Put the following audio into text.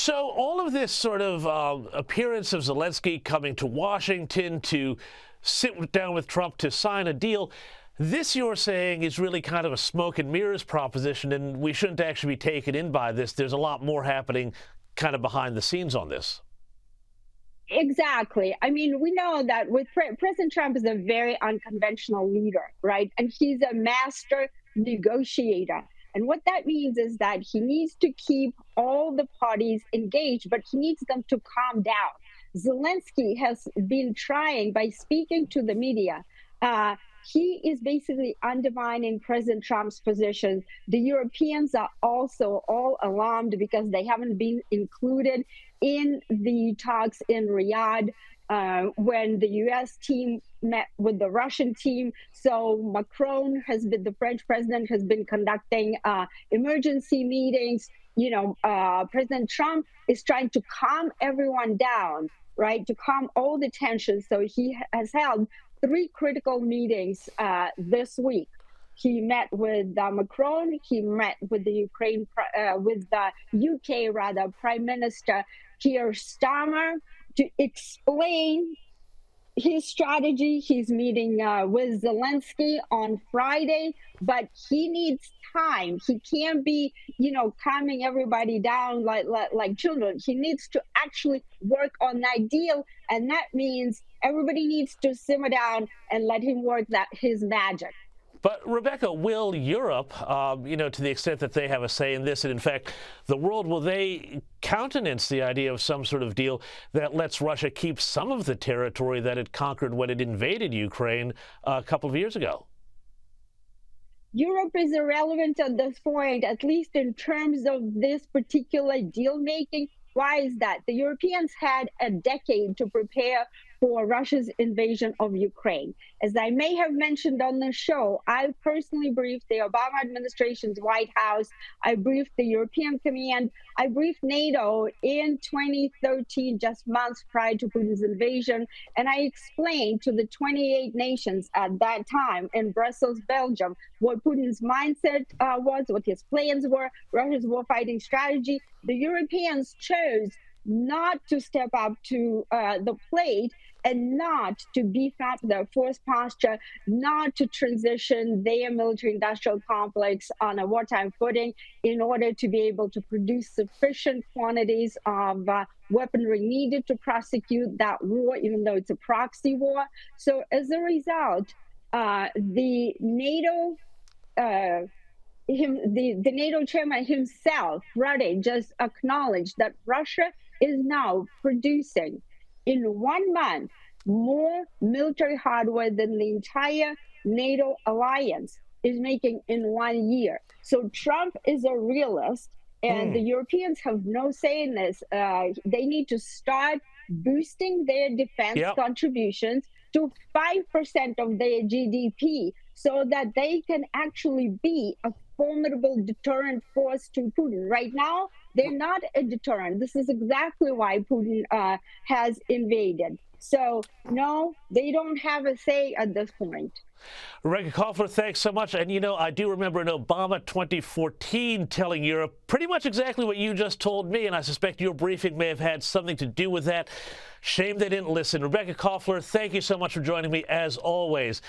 So all of this sort of appearance of Zelensky coming to Washington to sit down with Trump to sign a deal, this, you're saying, is really kind of a smoke and mirrors proposition, and we shouldn't actually be taken in by this. There's a lot more happening kind of behind the scenes on this. Exactly. I mean, we know that with President Trump is a very unconventional leader, right? And he's a master negotiator. And what that means is that he needs to keep all the parties engaged, but he needs them to calm down. Zelensky has been trying, by speaking to the media, he is basically undermining President Trump's position. The Europeans are also all alarmed because they haven't been included in the talks in Riyadh when the U.S. team met with the Russian team. So Macron the French president, has been conducting emergency meetings. President Trump is trying to calm everyone down, right, to calm all the tensions. So he has held 3 critical meetings this week. He met with Macron. He met with the UK Prime Minister Keir Starmer to explain his strategy. He's meeting with Zelensky on Friday, but he needs time. He can't be, calming everybody down like children. He needs to actually work on that deal, and that means everybody needs to simmer down and let him work his magic. But, Rebekah, will Europe, to the extent that they have a say in this, and in fact, the world, will they countenance the idea of some sort of deal that lets Russia keep some of the territory that it conquered when it invaded Ukraine a couple of years ago? Europe is irrelevant at this point, at least in terms of this particular deal making. Why is that? The Europeans had a decade to prepare for Russia's invasion of Ukraine. As I may have mentioned on the show, I personally briefed the Obama administration's White House. I briefed the European Command. I briefed NATO in 2013, just months prior to Putin's invasion. And I explained to the 28 nations at that time in Brussels, Belgium, what Putin's mindset was, what his plans were, Russia's warfighting strategy. The Europeans chose not to step up to the plate and not to beef up their force posture, not to transition their military-industrial complex on a wartime footing in order to be able to produce sufficient quantities of weaponry needed to prosecute that war, even though it's a proxy war. So as a result, the NATO the NATO chairman himself, Rutte, just acknowledged that Russia is now producing in 1 month more military hardware than the entire NATO alliance is making in 1 year. So Trump is a realist, and the Europeans have no say in this. They need to start boosting their defense contributions to 5% of their GDP so that they can actually be a formidable deterrent force to Putin. Right now, they're not a deterrent. This is exactly why Putin has invaded. So, no, they don't have a say at this point. Rebekah Koffler, thanks so much. And, I do remember in Obama 2014 telling Europe pretty much exactly what you just told me, and I suspect your briefing may have had something to do with that. Shame they didn't listen. Rebekah Koffler, thank you so much for joining me, as always.